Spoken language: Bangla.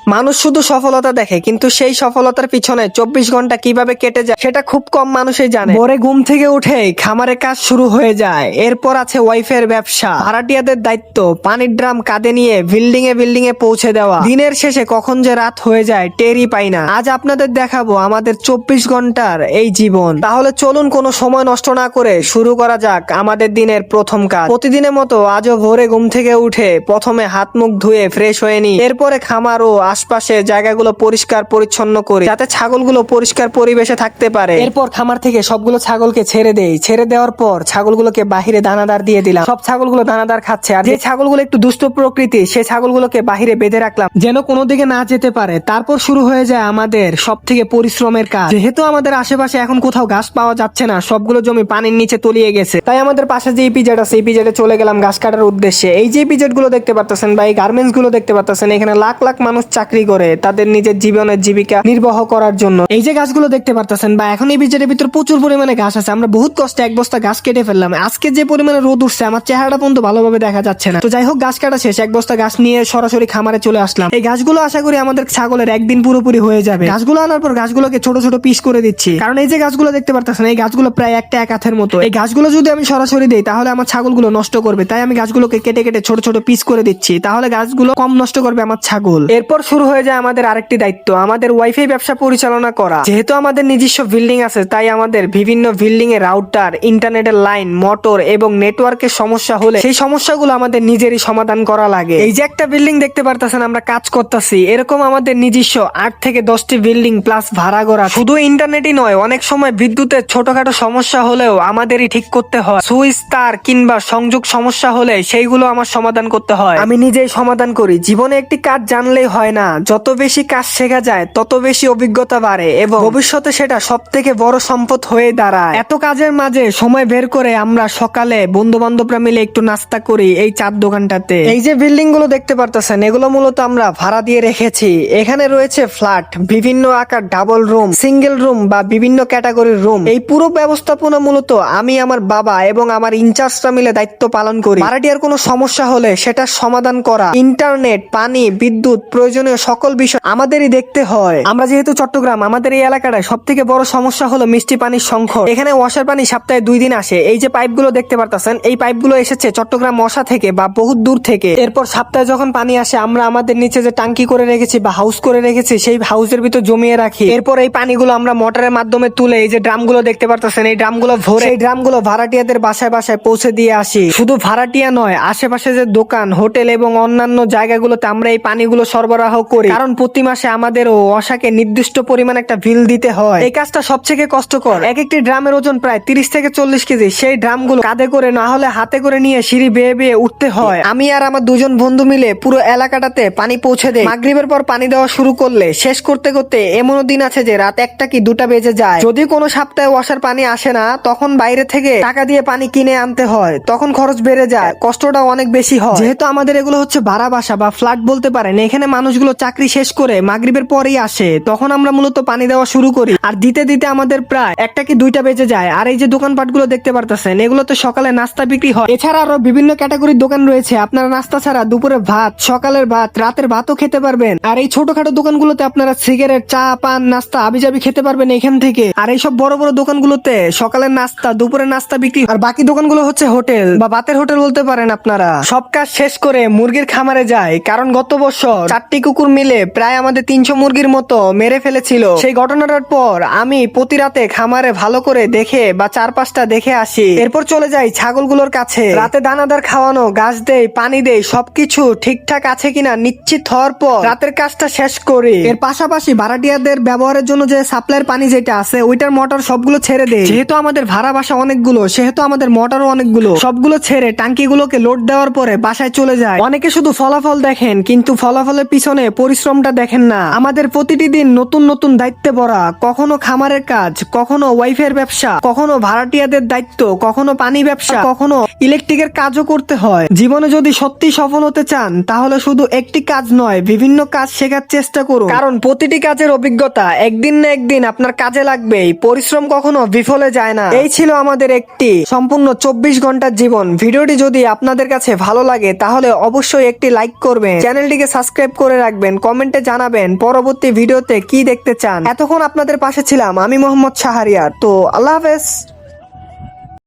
মানুষ শুধু সফলতা দেখে, কিন্তু সেই সফলতার পিছনে 24 ঘন্টা কিভাবে কেটে যায় সেটা খুব কম মানুষই জানে। ভোরে ঘুম থেকে উঠে খামারে কাজ শুরু হয়ে যায়, এরপর আছে ওয়াইফের ব্যবসা, ভাড়াটিয়াদের দায়িত্ব, পানির ড্রাম কাঁধে নিয়ে বিল্ডিং এ পৌঁছে দেওয়া। দিনের শেষে কখন যে রাত হয়ে যায় টেরই পাই না। আজ আপনাদের দেখাবো আমাদের 24 ঘন্টার এই জীবন। তাহলে চলুন কোনো সময় নষ্ট না করে শুরু করা যাক আমাদের দিনের প্রথম কাজ। প্রতিদিনের মতো আজও ভোরে ঘুম থেকে উঠে প্রথমে হাত মুখ ধুয়ে ফ্রেশ হয়ে নি, এরপরে খামার ও আশপাশে জায়গাগুলো পরিষ্কার পরিচ্ছন্ন করে যাতে ছাগলগুলো পরিষ্কার পরিবেশে থাকতে পারে। এরপর খামার থেকে সবগুলো ছাগলকে ছেড়ে দেই। ছেড়ে দেওয়ার পর ছাগলগুলোকে বাহিরে দানাদার দিয়ে দিলাম। সব ছাগলগুলো দানাদার খাচ্ছে, আর যে ছাগলগুলো একটু দুষ্ট প্রকৃতি সেই ছাগলগুলোকে বাহিরে বেঁধে রাখলাম যেন কোনো দিকে না যেতে পারে। তারপর শুরু হয়ে যায় আমাদের সব থেকে পরিশ্রমের কাজ। যেহেতু আমাদের আশেপাশে এখন কোথাও ঘাস পাওয়া যাচ্ছে না, সবগুলো জমি পানির নিচে তলিয়ে গেছে, তাই আমাদের পাশে যে ইপিজেড আছে ইপিজেডে চলে গেলাম ঘাস কাটার উদ্দেশ্যে। এই যে ইপিজেড গুলো দেখতে পাচ্ছেন বা এই গার্মেন্টস গুলো দেখতে পাচ্ছেন, এখানে লাখ লাখ মানুষ চাকরি করে তাদের নিজের জীবনের জীবিকা নির্বাহ করার জন্য। এই যে গাছগুলো দেখতে পাচ্ছেন বা এখন ইপিজেডের ভিতর প্রচুর পরিমাণে ঘাস আছে। আমরা বহুত কষ্টে এক বস্তা ঘাস কেটে ফেললাম। আজকে যে পরিমাণে রোদ উঠছে আমার চেহারাটা পর্যন্ত ভালোভাবে দেখা যাচ্ছে না। তো যাই হোক, ঘাস কাটা শেষ, এক বস্তা ঘাস নিয়ে সরাসরি খামারে চলে আসলাম। এই ঘাসগুলো আশা করি আমাদের ছাগলের একদিন পুরোপুরি হয়ে যাবে। ঘাসগুলো আনার পর ঘাসগুলোকে ছোট ছোট পিস করে দিচ্ছি, কারণ এই যে গাছগুলো দেখতে পাচ্ছেন এই গাছগুলো প্রায় একটা এক হাতের মতো। এই গাছগুলো যদি আমি সরাসরি দেই তাহলে আমার ছাগলগুলো নষ্ট করবে, তাই আমি গাছগুলোকে কেটে কেটে ছোট ছোট পিস করে দিচ্ছি, তাহলে গাছগুলো কম নষ্ট করবে আমার ছাগল। এরপর শুরু হয়ে যায় আমাদের আরেকটি দায়িত্ব, আমাদের ওয়াইফাই ব্যবসা পরিচালনা করা। যেহেতু আমাদের নিজস্ব বিল্ডিং আছে, তাই আমাদের বিভিন্ন বিল্ডিং এ রাউটার, ইন্টারনেটের লাইন, মোটর এবং নেটওয়ার্কের সমস্যা হলে সেই সমস্যাগুলো আমাদের নিজেরই সমাধান করা লাগে। এই যে একটা বিল্ডিং দেখতে পারতেছেন আমরা কাজ করতেছি, এরকম আমাদের নিজস্ব 8 থেকে 10টি বিল্ডিং প্লাস ভাড়া করা। শুধু ইন্টারনেটই নয়, অনেক সময় বিদ্যুতের ছোটখাটো সমস্যা হলেও আমাদেরই ঠিক করতে হয়। সুইচ তার কিংবা সংযোগ সমস্যা হলে সেইগুলো আমার সমাধান করতে হয়, আমি নিজেই সমাধান করি। জীবনে একটি কাজ জানলেই হয় না, যত বেশি কাজ শেখা যায় তত বেশি অভিজ্ঞতা বাড়ে এবং ভবিষ্যতে সেটা সব থেকে বড় সম্পদ হয়ে দাঁড়ায়। এত কাজের মাঝে সময় বের করে আমরা সকালে বন্ধু বান্ধবরা মিলে একটু নাস্তা করি এই চার দোকানটাতে। এই যে বিল্ডিং গুলো দেখতে পারতেছেন এগুলো মূলত আমরা ভাড়া দিয়ে রেখেছি। এখানে রয়েছে ফ্ল্যাট, বিভিন্ন আকার, ডাবল রুম, সিঙ্গেল রুম বা বিভিন্ন ক্যাটাগরির রুম। এই পুরো ব্যবস্থাপনা মূলত আমি, আমার বাবা এবং আমার ইনচার্জরা মিলে দায়িত্ব পালন করি। ভাড়াটিয়ার কোনো সমস্যা হলে সেটা সমাধান করা, ইন্টারনেট, পানি, বিদ্যুৎ, প্রয়োজনীয় সকল বিষয় আমাদেরই দেখতে হয়। আমরা যেহেতু চট্টগ্রাম, আমাদের এই এলাকাটায় সব থেকে বড় সমস্যা হলো মিষ্টি পানির সংকট। এখানে ওয়াসার পানি সপ্তাহে 2 দিন আসে। এই যে পাইপগুলো দেখতে পারতেছেন এই পাইপগুলো এসেছে চট্টগ্রাম মশা থেকে বা বহুত দূর থেকে। এরপর সপ্তাহে যখন পানি আসে আমরা আমাদের নিচে যে টাঙ্কি করে রেখেছি বা হাউস করে রেখেছি সেই হাউসের ভিতর জমিয়ে রাখি। এরপর এই পানিগুলো আমরা মোটরের মাধ্যমে তুলে এই যে ড্রামগুলো দেখতে পারতেছেন এই ড্রামগুলো ভরে এই ড্রামগুলো ভাড়াটিয়াদের বাসায় বাসায় পৌঁছে দিয়ে আসি। শুধু ভাড়াটিয়া নয়, আশেপাশে যে দোকান, হোটেল এবং অন্যান্য জায়গাগুলোতে আমরা এই পানিগুলো সরবরাহ করি, কারণ প্রতি মাসে আমাদেরও ওয়াসাকে নির্দিষ্ট পরিমাণ একটা বিল দিতে হয়। এই কাজটা সবথেকে কষ্টকর। এক একটি ড্রামের ওজন প্রায় 30 থেকে 40 কেজি। সেই ড্রামগুলো কাঁধে করে না হলে হাতে করে নিয়ে সিঁড়ি বেয়ে বেয়ে উঠতে হয়। আমি আর আমার দুজন বন্ধু মিলে পুরো এলাকাটাতে পানি পৌঁছে দেয়। মাগরিবের পর পানি দেওয়া শুরু করলে শেষ করতে করতে এমনও দিন আছে যে রাত 1টা কি 2টা বেজে যায়। যদি কোনো সপ্তাহে ওয়াসার পানি আসে না, তখন বাইরে থেকে টাকা দিয়ে পানি কিনে আনতে হয়, তখন খরচ বেড়ে যায়, কষ্টটা অনেক বেশি হয়। যেহেতু আমাদের এগুলো হচ্ছে ভাড়া বাসা বা ফ্ল্যাট বলতে পারেন, এখানে মানুষগুলো চাকরি শেষ করে মাগরিবের পরেই আসে, তখন আমরা মূলত পানি দেওয়া শুরু করি, আর দিতে দিতে আমাদের প্রায় 1টা কি 2টা বেজে যায়। আর এই যে দোকানপাট গুলো দেখতে পারতেছেন এগুলোতে সকালে নাস্তা বিক্রি হয়। এছাড়া আরো বিভিন্ন ক্যাটাগরির দোকান রয়েছে। আপনারা নাস্তা ছাড়া দুপুরে ভাত, সকালের ভাত, রাতের ভাতও খেতে পারবেন। আর এই ছোটখাটো দোকানগুলোতে আপনারা সিগারেট, চা, পান, নাস্তা আবিজাবি খেতে পারবেন এখান থেকে। আর এইসব বড় বড় দোকানগুলোতে সকালের নাস্তা, দুপুরের নাস্তা বিক্রি। আর বাকি দোকানগুলো হচ্ছে হোটেল বা বাতের হোটেল বলতে পারেন আপনারা। সব কাজ শেষ করে মুরগির খামারে যায়, কারণ গত বছর 4টি কুকুর মিলে প্রায় আমাদের 300 মুরগির মতো মেরে ফেলেছিল। সেই ঘটনাটার পর আমি প্রতি রাতে খামারে ভালো করে দেখে বা 4-5টা দেখে আসি। এরপর চলে যাই ছাগলগুলোর কাছে। রাতে দানাদার খাওয়ানো, ঘাস দেই, পানি দেই, সবকিছু ঠিকঠাক আছে কিনা নিশ্চিত হওয়ার পর রাতের কাজটা শেষ করি। এর পাশাপাশি ভাড়াটিয়াদের ব্যবহারের জন্য যে সাপ্লাইয়ের পানি যেটা আছে ওইটার মোটর সবগুলো ছেড়ে দেই। যেহেতু আমাদের ভাড়া বাসা অনেকগুলো, সেহেতু আমাদের মোটরও অনেকগুলো, সবগুলো ছেড়ে টাঙ্কিগুলোকে লোড দেওয়ার পরে বাসায় চলে যায়। অনেকে শুধু ফলাফল দেখেন, কিন্তু ফলাফলের পিছনে পরিশ্রমটা দেখেন না। আমাদের প্রতিটি দিন নতুন নতুন দায়িত্বে ভরা, কখনো খামারের কাজ, কখনো ওয়াইফের ব্যবসা, কখনো ভাড়াটিয়াদের দায়িত্ব, কখনো পানি ব্যবসা, কখনো ইলেকট্রিকের কাজও করতে হয়। জীবনে যদি সত্যি সফল হতে চান তাহলে শুধু একটি কাজ নয়, বিভিন্ন কাজ শেখার চেষ্টা করুন, কারণ প্রতিটি কাজের অভিজ্ঞতা একদিন না একদিন আপনার কাজে লাগবেই। পরিশ্রম কখনো বিফলে যায় না। এই ছিল আমাদের একটি সম্পূর্ণ 24 ঘন্টার জীবন। ভিডিওটি যদি আপনাদের কাছে ভালো লাগে তাহলে অবশ্যই একটি লাইক করবেন, চ্যানেলটিকে সাবস্ক্রাইব করে রাখবেন। থাকবেন, কমেন্টে জানাবেন পরবর্তী ভিডিওতে কি দেখতে চান। এতক্ষণ আপনাদের পাশে ছিলাম আমি মোহাম্মদ শাহরিয়ার। তো আল্লাহ হাফেজ।